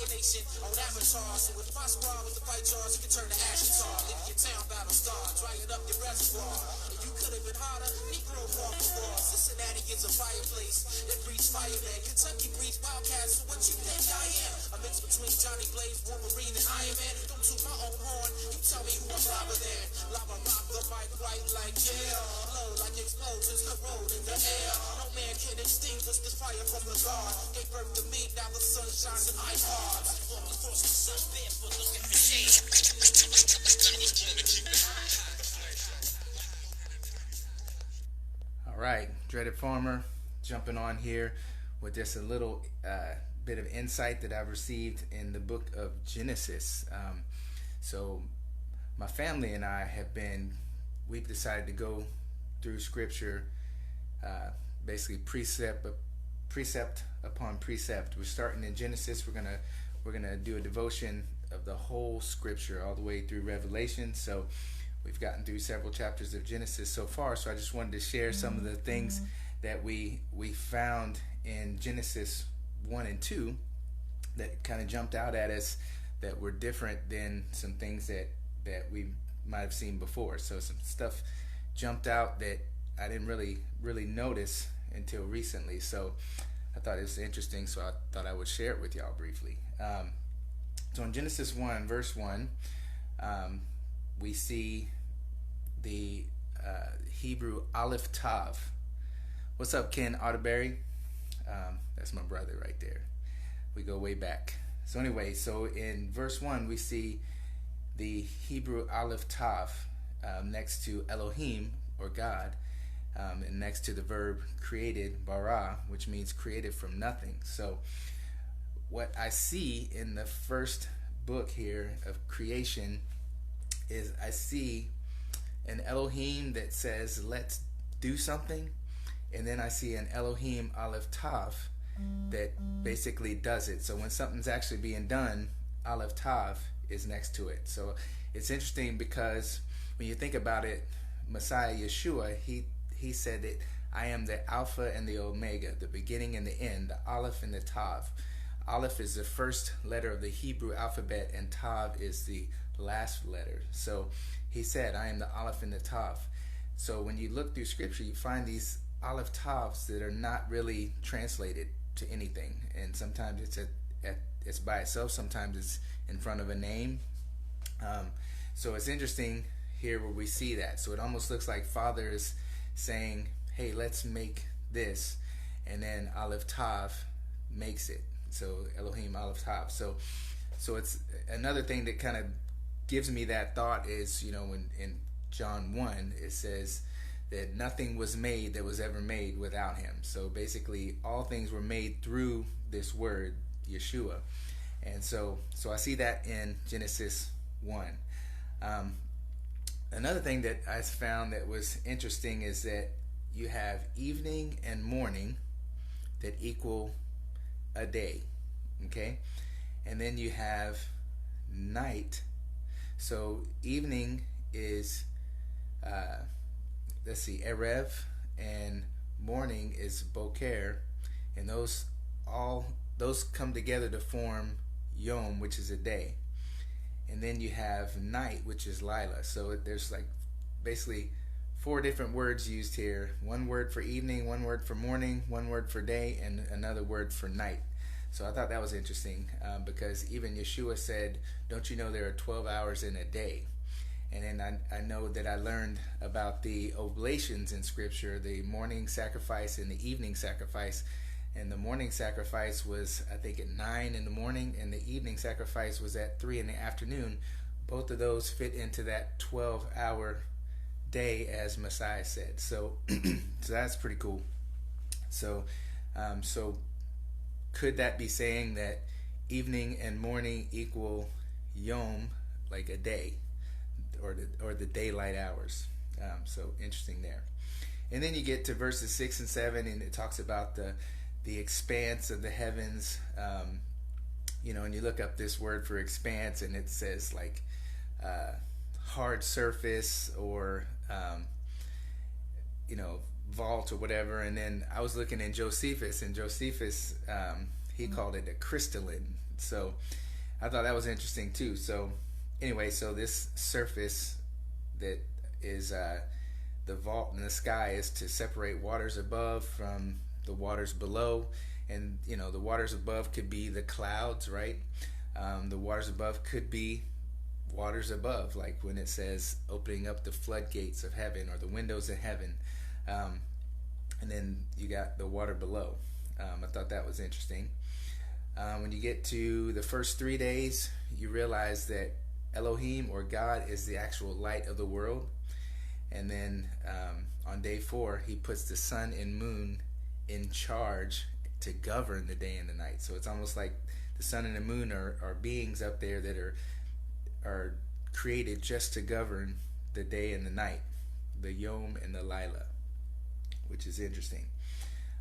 nation on Avatar. So if my squad was to fight yours, you can turn to ash and tar. Live your town battle star, drying up your reservoir. And you could have been harder, Negro walk the war. Cincinnati is a fireplace that breeds firemen. Kentucky breeds wildcats, so what you think I am? A mix between Johnny Blaze, Wolverine, and Iron Man. Don't toot my own horn, you tell me who I'm lava than. Lava rock the mic right like yeah. Blow like explosions corrode in the air. No man can extinguish this fire from the God. Gave birth to me, now the sun shines in my heart. Walk across the sun, barefoot, looking for shade. All right, Dreaded Farmer, jumping on here with just a little bit of insight that I've received in the book of Genesis. So my family and I we've decided to go through Scripture, basically precept upon precept. We're starting in Genesis. We're gonna do a devotion of the whole Scripture all the way through Revelation. So we've gotten through several chapters of Genesis so far. So I just wanted to share some of the things that we found in Genesis 1 and 2 that kind of jumped out at us that were different than some things that we might have seen before. So some stuff jumped out that I didn't really notice until recently. So I thought it was interesting, so I thought I would share it with y'all briefly. So in Genesis 1, verse 1, we see the Hebrew aleph tav. What's up, Ken Otterberry? That's my brother right there. We go way back. So anyway, so in verse 1, we see the Hebrew aleph tav next to Elohim, or God, and next to the verb created, bara, which means created from nothing. So what I see in the first book here of creation is I see an Elohim that says, let's do something. And then I see an Elohim aleph tav that basically does it. So when something's actually being done, aleph tav is next to it. So it's interesting because when you think about it, Messiah Yeshua, he said that I am the Alpha and the Omega, the beginning and the end, the aleph and the tav. Aleph is the first letter of the Hebrew alphabet, and tav is the last letter. So he said, I am the aleph and the tav. So when you look through Scripture, you find these aleph tavs that are not really translated to anything, and sometimes it's by itself, sometimes it's in front of a name. So it's interesting here where we see that. So it almost looks like Father is saying, hey, let's make this, and then aleph tav makes it. So Elohim aleph tav. So it's another thing that kind of gives me that thought is, when in John 1 it says that nothing was made that was ever made without him. So basically all things were made through this word Yeshua. And so I see that in Genesis 1. Another thing that I found that was interesting is that you have evening and morning that equal a day, okay? And then you have night. So evening is erev, and morning is boker, and those come together to form yom, which is a day. And then you have night, which is lila. So there's like basically 4 different words used here. 1 word for evening, 1 word for morning, 1 word for day, and another word for night. So I thought that was interesting because even Yeshua said, don't you know there are 12 hours in a day? And then I know that I learned about the oblations in Scripture, the morning sacrifice and the evening sacrifice. And the morning sacrifice was, I think, at 9 in the morning, and the evening sacrifice was at 3 in the afternoon. Both of those fit into that 12-hour day, as Messiah said. So that's pretty cool. So could that be saying that evening and morning equal yom, like a day, or the daylight hours? So interesting there. And then you get to verses 6 and 7, and it talks about the expanse of the heavens. And you look up this word for expanse, and it says like hard surface, or vault or whatever. And then I was looking in Josephus, and Josephus He called it a crystalline. So I thought that was interesting too. So anyway, so this surface that is the vault in the sky is to separate waters above from the waters below. And the waters above could be the clouds, right? The waters above could be waters above, like when it says opening up the floodgates of heaven or the windows of heaven. And then you got the water below. I thought that was interesting. When you get to the first 3 days, you realize that Elohim, or God, is the actual light of the world. And then on day 4, he puts the sun and moon in charge to govern the day and the night. So it's almost like the sun and the moon are beings up there that are created just to govern the day and the night, the Yom and the Lila, which is interesting.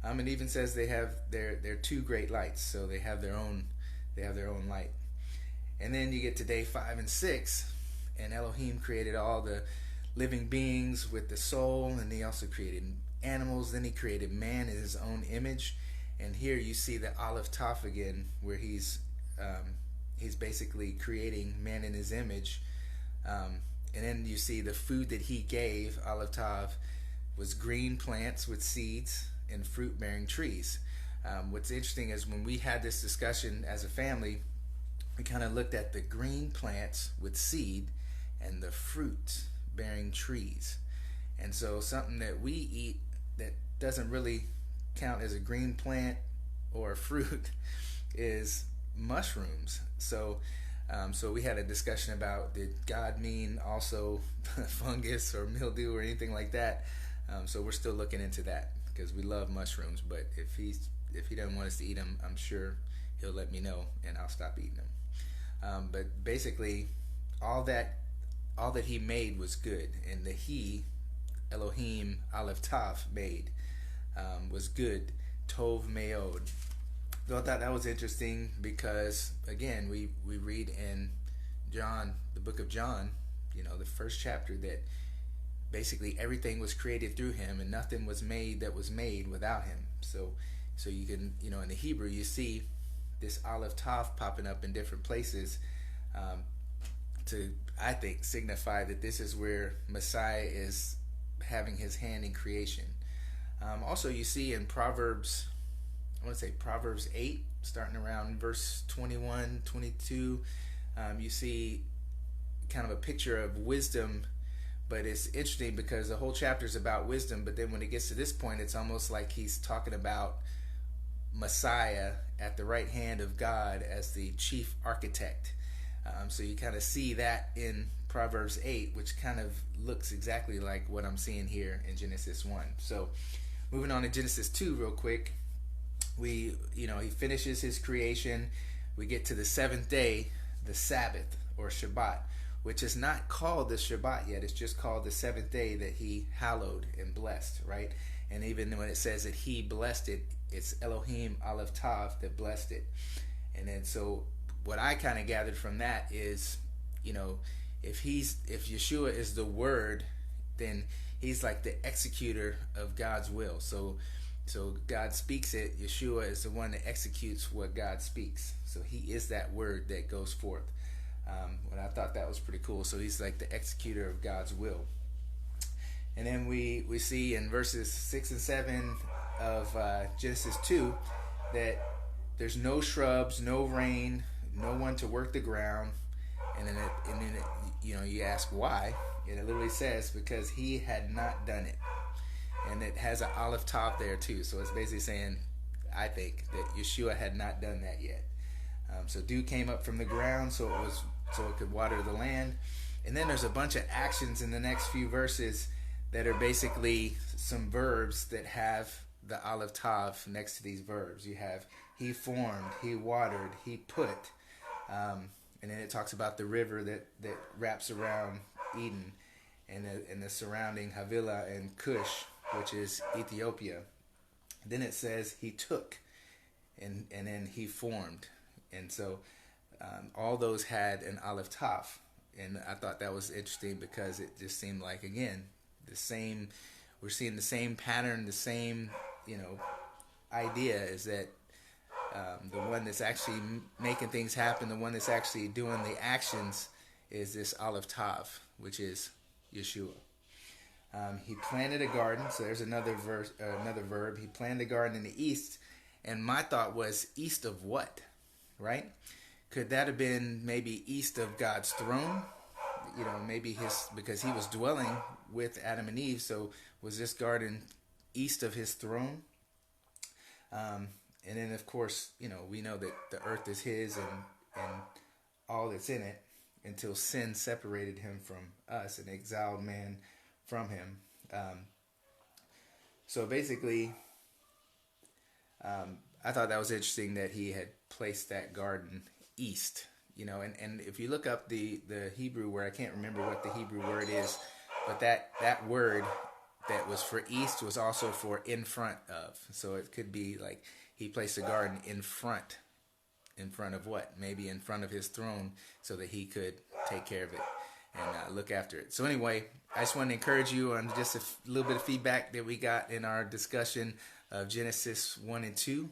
It even says they have their 2 great lights, so they have their own light. And then you get to day 5 and 6, and Elohim created all the living beings with the soul, and he also created animals. Then he created man in his own image. And here you see the aleph taf again, where he's basically creating man in his image. And then you see the food that he gave, aleph tav, was green plants with seeds and fruit-bearing trees. What's interesting is when we had this discussion as a family, we kind of looked at the green plants with seed and the fruit-bearing trees. And so something that we eat that doesn't really count as a green plant or a fruit is mushrooms. So we had a discussion about, did God mean also fungus or mildew or anything like that? So we're still looking into that, because we love mushrooms. But if he doesn't want us to eat them, I'm sure he'll let me know and I'll stop eating them. But basically, all that he made was good, and the he, Elohim aleph tav, made was good, tov meod. So I thought that was interesting because, again, we read in John, the book of John, the first chapter, that basically everything was created through him, and nothing was made that was made without him. So you can, in the Hebrew, you see this aleph tav popping up in different places to, I think, signify that this is where Messiah is having his hand in creation. Also, you see in Proverbs 8, starting around verse 21, 22, you see kind of a picture of wisdom. But it's interesting because the whole chapter is about wisdom, but then when it gets to this point, it's almost like he's talking about Messiah at the right hand of God as the chief architect. So you kind of see that in Proverbs 8, which kind of looks exactly like what I'm seeing here in Genesis 1. So moving on to Genesis 2 real quick, he finishes his creation. We get to the 7th day, the Sabbath or Shabbat, which is not called the Shabbat yet. It's just called the 7th day that he hallowed and blessed, right? And even when it says that he blessed it, it's Elohim aleph tav that blessed it. And then so what I kind of gathered from that is, if Yeshua is the word, then he's like the executor of God's will. So God speaks it. Yeshua is the one that executes what God speaks. So he is that word that goes forth. And I thought that was pretty cool. So he's like the executor of God's will. And then we see in verses 6 and 7 of Genesis 2 that there's no shrubs, no rain, no one to work the ground. And then you ask why, and it literally says because he had not done it. And it has an aleph tav there too. So it's basically saying, I think, that Yeshua had not done that yet. So dew came up from the ground, so it could water the land. And then there's a bunch of actions in the next few verses that are basically some verbs that have the aleph tav next to these verbs. You have he formed, he watered, he put, and then it talks about the river that wraps around Eden and the surrounding Havilah and Cush, which is Ethiopia. Then it says he took, and then he formed. And so all those had an aleph tav, and I thought that was interesting because it just seemed like, again, we're seeing the same pattern, the same idea, is that The one that's actually making things happen, the one that's actually doing the actions, is this aleph tav, which is Yeshua. He planted a garden. So there's another verb. He planted a garden in the east, and my thought was, east of what, right? Could that have been maybe east of God's throne? Maybe because he was dwelling with Adam and Eve. So was this garden east of his throne? And then, of course, we know that the earth is his and all that's in it, until sin separated him from us and exiled man from him. So basically, I thought that was interesting that he had placed that garden east. And if you look up the Hebrew word, I can't remember what the Hebrew word is, but that word that was for east was also for in front of. So it could be like he placed a garden in front of what? Maybe in front of his throne, so that he could take care of it and look after it. So anyway, I just want to encourage you on just a little bit of feedback that we got in our discussion of Genesis 1 and 2.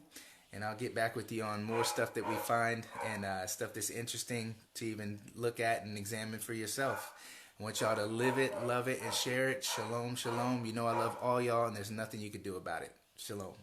And I'll get back with you on more stuff that we find and stuff that's interesting to even look at and examine for yourself. I want y'all to live it, love it, and share it. Shalom, shalom. I love all y'all, and there's nothing you can do about it. Shalom.